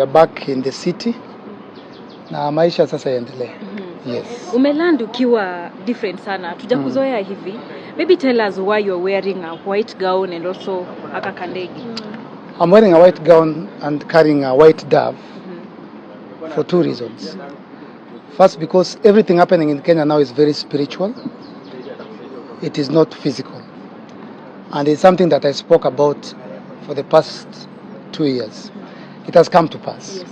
We are back in the city na maisha sasa yaendelee. Yes. Umeland ukiwa different sana. Tujakuzoea hivi. Maybe tell us why you're wearing a white gown and also akakandegi. I'm wearing a white gown and carrying a white dove for two reasons. First, because everything happening in Kenya now is very spiritual. It is not physical. And it's something that I spoke about for the past 2 years. It has come to pass. Yes.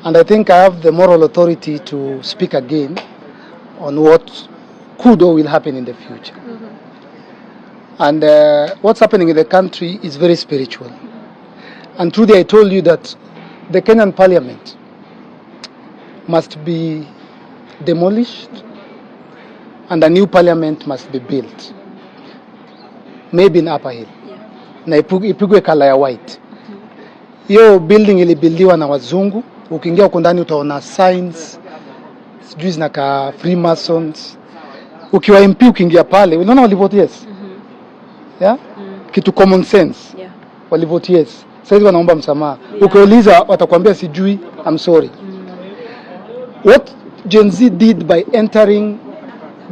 And I think I have the moral authority to speak again on what could or will happen in the future. And what's happening in the country is very spiritual. And truly I told you that the Kenyan parliament must be demolished and a new parliament must be built. Maybe in Upper Hill. Na ipigwe kala ya white. Hiyo building ilibuildiwa na wazungu. Ukiingia huko ndani utaona signs, sijui zinaka Freemasons. Ukiwa MP ukiingia pale, unaona walivote yes. Yeah? Kitu common sense. Yeah. Walivote yes. Sasa wanaomba msamaha. Yeah. Ukiuliza watakwambia sijui, I'm sorry. What Gen Z did by entering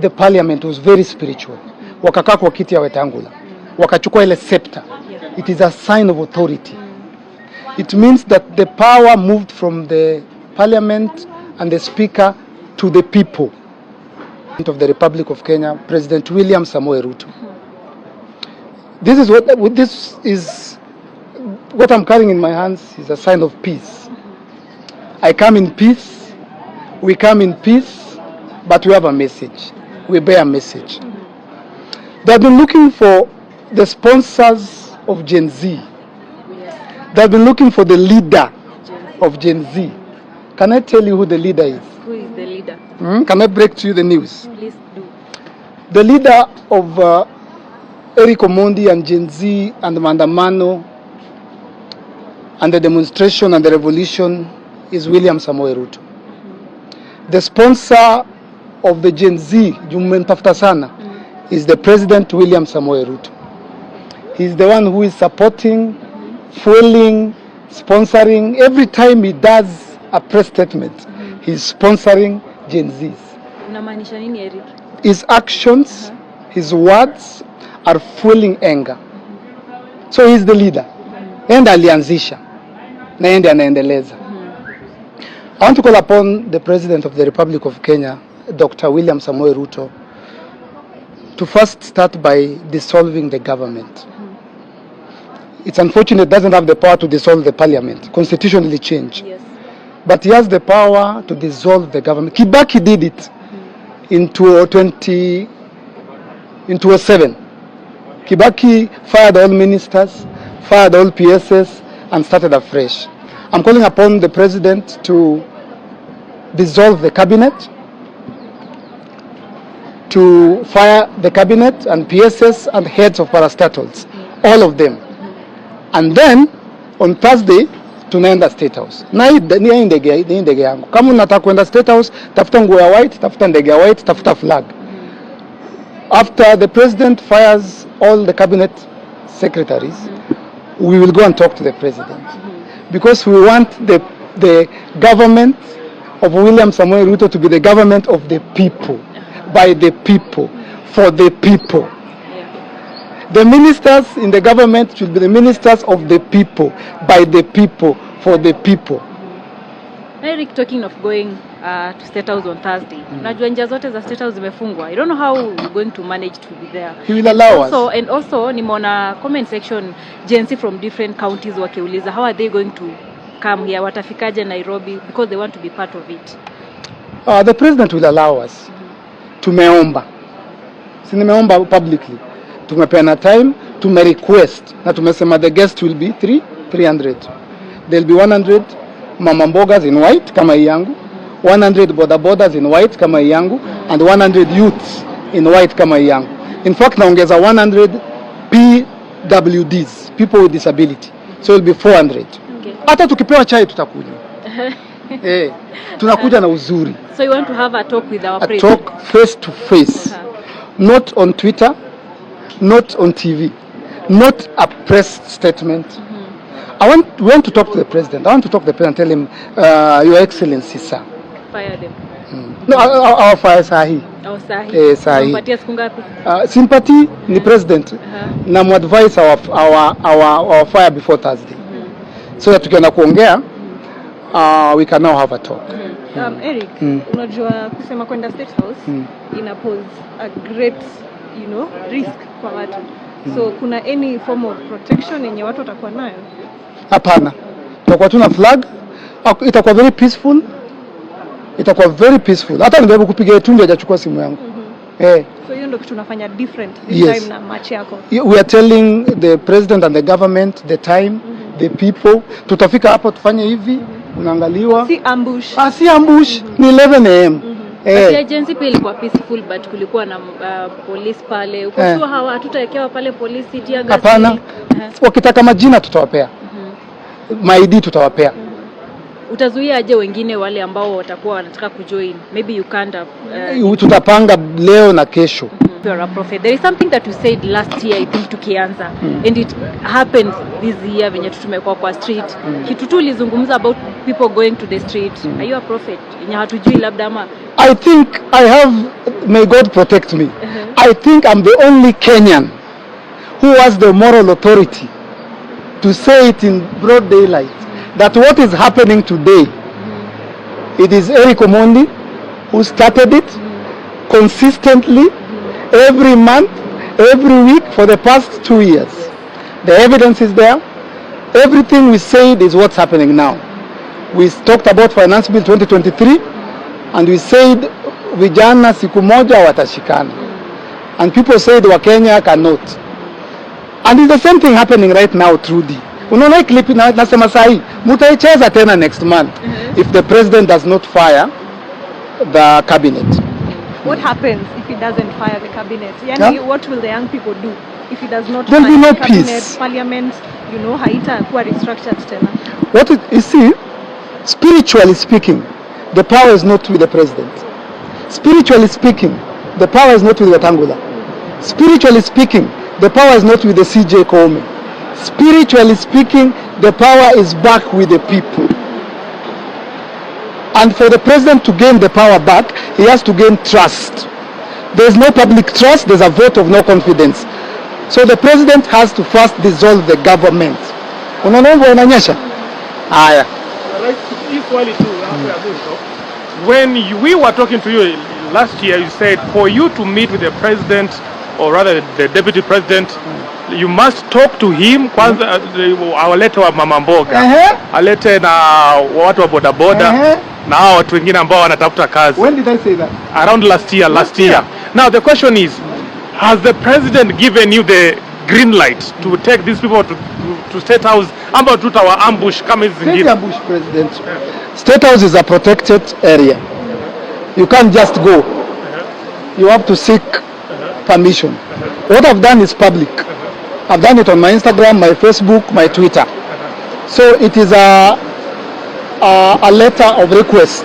the parliament was very spiritual. Wakakaa kwa kiti ya Wetangula. Wakachukua ile scepter. It is a sign of authority. It means that the power moved from the parliament and the speaker to the people of the Republic of Kenya, President William Samoei Ruto. This is what I'm carrying in my hands is a sign of peace. I come in peace, we come in peace, but we have a message. We bear a message. They have been looking for the sponsors of Gen Z. They have been looking for the leader of Gen Z. Can I tell you who the leader is? Who is the leader? Can I break to you the news? Please do. The leader of Erico, Omondi and Gen Z and the Maandamano and the demonstration and the revolution is William Samoei Ruto. The sponsor of the Gen Z, Jumentafuta sana, is the President William Samoei Ruto. He's the one who is supporting, fueling, sponsoring. Every time he does a press statement, he's sponsoring Gen Zs. Unamaanisha nini, Eric? His actions, his words are fueling anger. So he's the leader. Enda alianzisha. Na ende anaendeleza. I want to call upon the President of the Republic of Kenya, Dr. William Samoei Ruto, to first start by dissolving the government. It's unfortunate it doesn't have the power to dissolve the parliament, constitutionally changed. Yes. But he has the power to dissolve the government. Kibaki did it in 2007. Kibaki fired all ministers, fired all PSS, and started afresh. I'm calling upon the president to dissolve the cabinet, to fire the cabinet and PSS and heads of parastatals, all of them. And then on Thursday tunaenda State House. Na hii ndege yangu. Kama unataka kwenda State House, tafuta nguo ya white, tafuta ndege ya white, tafuta flag. After the president fires all the cabinet secretaries, we will go and talk to the president. Because we want the government of William Samoei Ruto to be the government of the people, by the people, for the people. The ministers in the government should be the ministers of the people, by the people, for the people. Eric, talking of going to State House on Thursday, unajua njia zote za State House zimefungwa. I don't know how you're going to manage to be there. He will allow us. And also, nimeona comment section, Gen Z from different counties wakiuliza, how are they going to come here? Watafikaje Nairobi? Because they want to be part of it. The president will allow us. Tumeomba. Si nimeomba publicly. Tumepeana time, tumerequest. Na tumesema the guest will be 300. There'll be 100 mama mbogas in white kama yangu, 100 bodabodas in white kama yangu, and 100 youths in white kama yangu. In fact, naongeza 100 PWDs, people with disability. So it'll be 400. Hata tukipewa chai tutakunywa. Tunakuja na uzuri. So you want to have a talk with our president? A talk face to face. Not on Twitter, not on TV, not a press statement. We want to talk to the president. I want to talk to the president and tell him, Your Excellency, sir. Fire them. No, our fire sahi. Oh, sahi. Sahi. Unampatia siku ngapi? Sympathy ni president. Na advise our fire before Thursday. So that tukienda kuongea, we can now have a talk. Eric, unajua kusema kwenda State House ina pose a great, risk kwa watu. So kuna any form of protection yenye watu watakuwa nayo? Hapana. Tutakuwa tuna flag. Itakuwa very peaceful. Itakuwa very peaceful. Hata ningejaribu kupiga tunje hajachukua simu yangu. So hiyo ndio kitu tunafanya different this time na match yako. We are telling the president and the government the time, the people. Tutafika hapo tufanye hivi, unaangaliwa. Si ambush. Si ambush. Ni 11 am. But agency pia ilikuwa peaceful, but kulikuwa na police pale. Uko sure hawa hatutawekewa pale polisi tia gasi? Hapana. Wakitaka majina tutawapea. Maidi tutawapea. Utazuia aje wengine wale ambao watakuwa wanataka kujoin? Maybe you can't have, tutapanga leo na kesho. You are a prophet. There is something that you said last year, I think tukianza. And it happened this year venye tumekuwa kwa street. Kitu tu ulizungumza about people going to the street. Are you a prophet? Yenye hatujui labda ama. I think I have, may God protect me. I think I'm the only Kenyan who has the moral authority to say it in broad daylight. That what is happening today, it is Erico Omondi who started it consistently, every month, every week for the past 2 years. The evidence is there. Everything we said is what's happening now. We talked about Finance Bill 2023 and we said vijana siku moja watashikana. And people said Wakenya cannot. And it's the same thing happening right now through the unaona clip nasema sahi mutaicheza tena next month if the president does not fire the cabinet. What happens if he doesn't fire the cabinet? Yani, what will the young people do if he does not fire the cabinet? Peace. Parliament, haitakuwa restructured tena. You see, spiritually speaking, the power is not with the president. Spiritually speaking, the power is not with Wetangula. Spiritually speaking, the power is not with the CJ Koome. Spiritually speaking, the power is back with the people. And for the president to gain the power back, he has to gain trust. There's no public trust, there's a vote of no confidence. So the president has to first dissolve the government. Unanyesha? Aya. When we were talking to you last year, you said for you to meet with the president, or rather the deputy president, you must talk to him kwanza. Awalete wa mama mboga, alete na watu wa bodaboda na watu wengine ambao wanatafuta kazi. When did I say that? Around last year. Now the question is, has the president given you the green light to take these people to State House? Ambao tutawa ambush kama hizi zingine. State ambush president. State House is a protected area. You can't just go. You have to seek permission. What I've done is public. I've done it on my Instagram, my Facebook, my Twitter. So it is a letter of request.